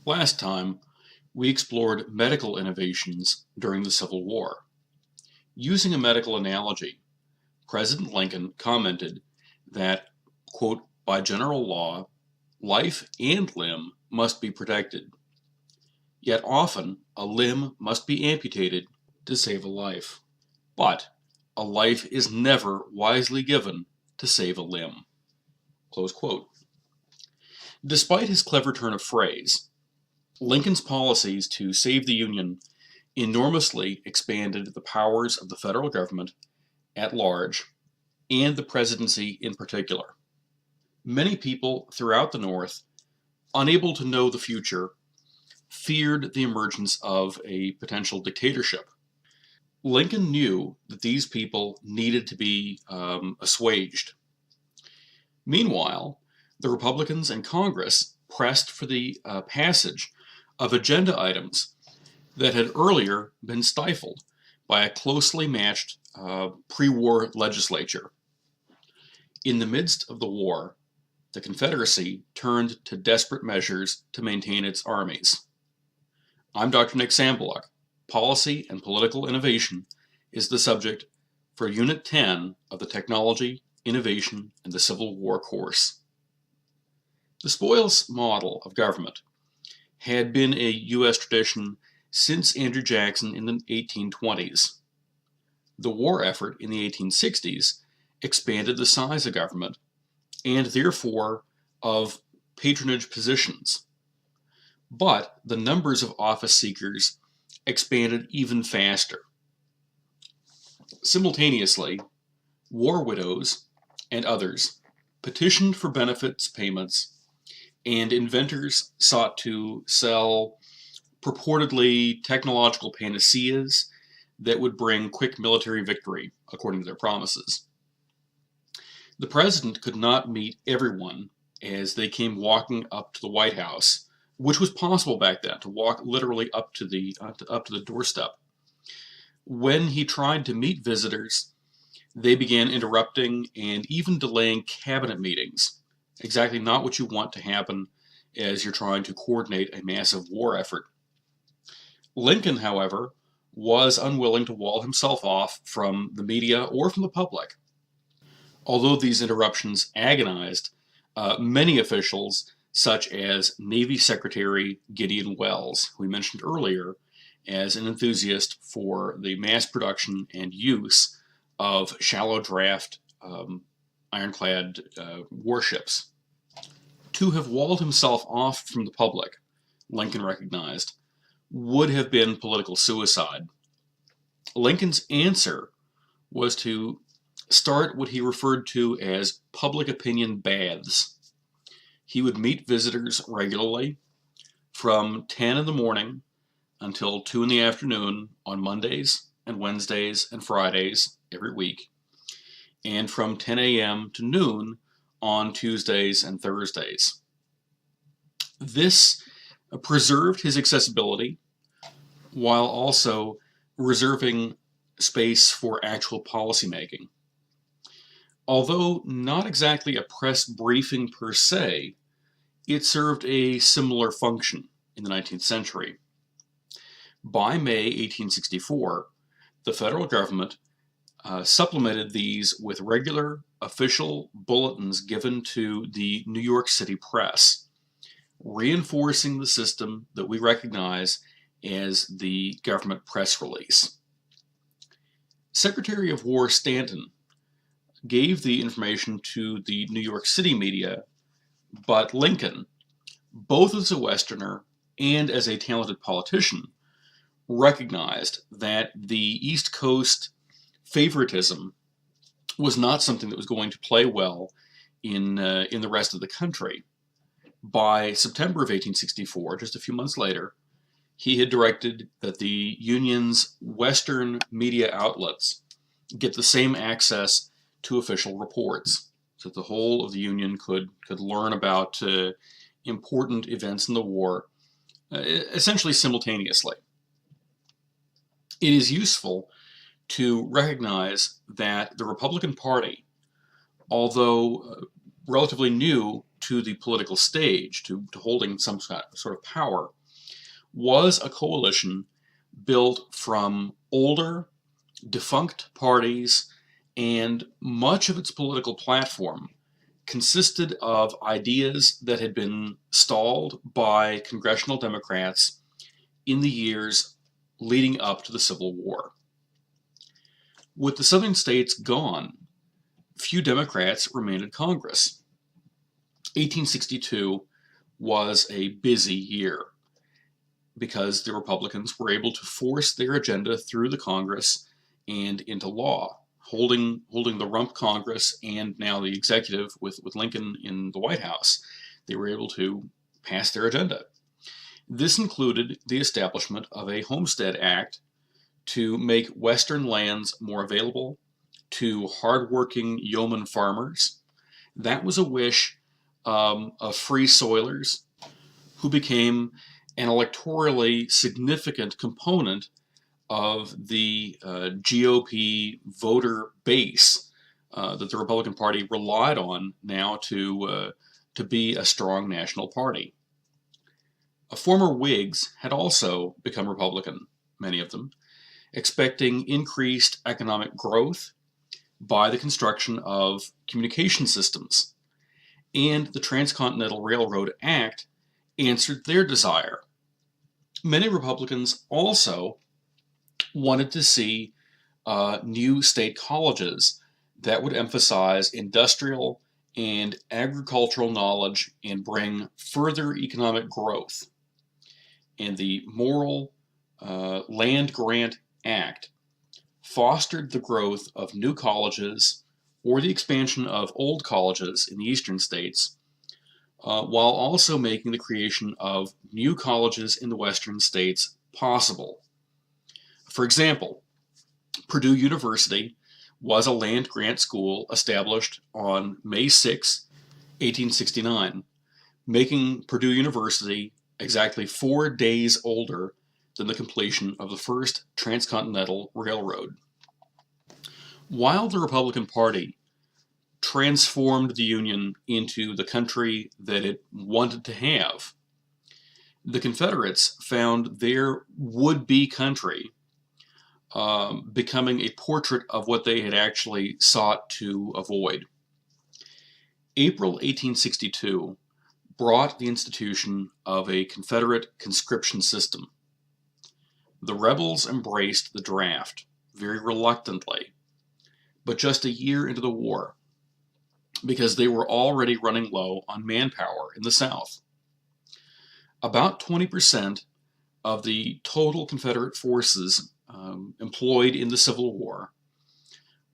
Last time, we explored medical innovations during the Civil War. Using a medical analogy, President Lincoln commented that, quote, by general law, life and limb must be protected. Yet often, a limb must be amputated to save a life. But a life is never wisely given to save a limb. Close quote. Despite his clever turn of phrase, Lincoln's policies to save the Union enormously expanded the powers of the federal government at large and the presidency in particular. Many people throughout the North, unable to know the future, feared the emergence of a potential dictatorship. Lincoln knew that these people needed to be assuaged. Meanwhile, the Republicans in Congress pressed for the passage of agenda items that had earlier been stifled by a closely matched pre-war legislature. In the midst of the war, the Confederacy turned to desperate measures to maintain its armies. I'm Dr. Nick Sambaluk. Policy and Political Innovation is the subject for Unit 10 of the Technology, Innovation, and the Civil War course. The spoils model of government had been a U.S. tradition since Andrew Jackson in the 1820s. The war effort in the 1860s expanded the size of government and therefore of patronage positions. But the numbers of office seekers expanded even faster. Simultaneously, war widows and others petitioned for benefits payments, and inventors sought to sell purportedly technological panaceas that would bring quick military victory, according to their promises. The president could not meet everyone as they came walking up to the White House, which was possible back then, to walk literally up to the doorstep. When he tried to meet visitors, they began interrupting and even delaying cabinet meetings. Exactly not what you want to happen as you're trying to coordinate a massive war effort. Lincoln, however, was unwilling to wall himself off from the media or from the public. Although these interruptions agonized many officials, such as Navy Secretary Gideon Welles, who we mentioned earlier as an enthusiast for the mass production and use of shallow draft ironclad warships. To have walled himself off from the public, Lincoln recognized, would have been political suicide. Lincoln's answer was to start what he referred to as public opinion baths. He would meet visitors regularly from 10 in the morning until 2 in the afternoon on Mondays and Wednesdays and Fridays every week, and from 10 a.m. to noon on Tuesdays and Thursdays. This preserved his accessibility while also reserving space for actual policymaking. Although not exactly a press briefing per se, it served a similar function in the 19th century. By May 1864, the federal government supplemented these with regular official bulletins given to the New York City press, reinforcing the system that we recognize as the government press release. Secretary of War Stanton gave the information to the New York City media, but Lincoln, both as a Westerner and as a talented politician, recognized that the East Coast favoritism was not something that was going to play well in the rest of the country. By September of 1864, just a few months later, he had directed that the Union's Western media outlets get the same access to official reports, so that the whole of the Union could learn about important events in the war, essentially simultaneously. It is useful to recognize that the Republican Party, although relatively new to the political stage, to holding some sort of power, was a coalition built from older, defunct parties, and much of its political platform consisted of ideas that had been stalled by congressional Democrats in the years leading up to the Civil War. With the southern states gone, few Democrats remained in Congress. 1862 was a busy year because the Republicans were able to force their agenda through the Congress and into law, holding the rump Congress and now the executive with Lincoln in the White House. They were able to pass their agenda. This included the establishment of a Homestead Act to make Western lands more available to hardworking yeoman farmers. That was a wish of free soilers who became an electorally significant component of the GOP voter base that the Republican Party relied on now to be a strong national party. Former Whigs had also become Republican, many of them, expecting increased economic growth by the construction of communication systems, and the Transcontinental Railroad Act answered their desire. Many Republicans also wanted to see new state colleges that would emphasize industrial and agricultural knowledge and bring further economic growth. And the Morrill Land Grant Act fostered the growth of new colleges or the expansion of old colleges in the eastern states, while also making the creation of new colleges in the western states possible. For example, Purdue University was a land grant school established on May 6, 1869, making Purdue University exactly 4 days older than the completion of the first transcontinental railroad. While the Republican Party transformed the Union into the country that it wanted to have, the Confederates found their would-be country becoming a portrait of what they had actually sought to avoid. April 1862 brought the institution of a Confederate conscription system. The rebels embraced the draft very reluctantly, but just a year into the war, because they were already running low on manpower in the South. About 20% of the total Confederate forces employed in the Civil War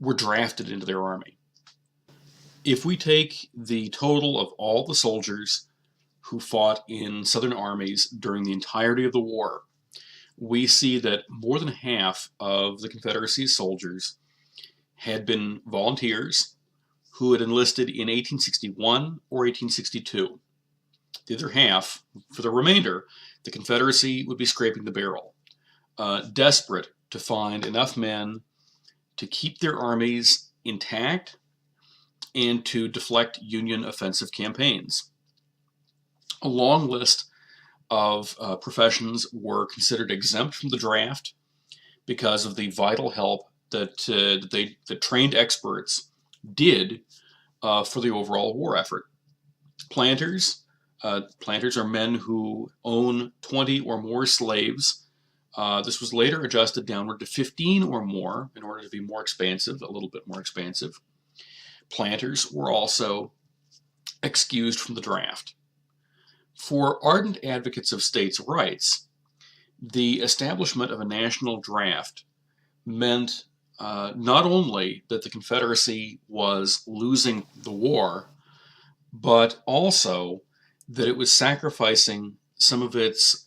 were drafted into their army. If we take the total of all the soldiers who fought in Southern armies during the entirety of the war, we see that more than half of the Confederacy's soldiers had been volunteers who had enlisted in 1861 or 1862. The other half, for the remainder, the Confederacy would be scraping the barrel, desperate to find enough men to keep their armies intact and to deflect Union offensive campaigns. A long list of professions were considered exempt from the draft because of the vital help that the trained experts did for the overall war effort. Planters are men who own 20 or more slaves. This was later adjusted downward to 15 or more in order to be more expansive, a little bit more expansive. Planters were also excused from the draft. For ardent advocates of states' rights, the establishment of a national draft meant not only that the Confederacy was losing the war, but also that it was sacrificing some of its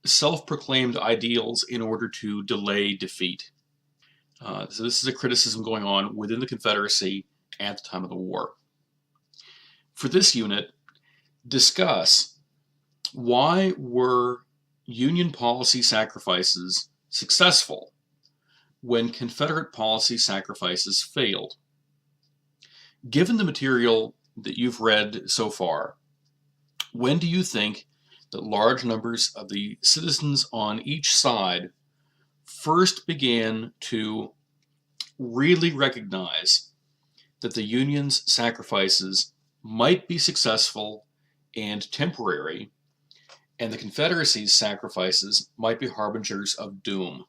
self-proclaimed ideals in order to delay defeat. So this is a criticism going on within the Confederacy at the time of the war. For this unit, discuss why were Union policy sacrifices successful when Confederate policy sacrifices failed. Given the material that you've read so far, When do you think that large numbers of the citizens on each side first began to really recognize that the Union's sacrifices might be successful and temporary, and the Confederacy's sacrifices might be harbingers of doom?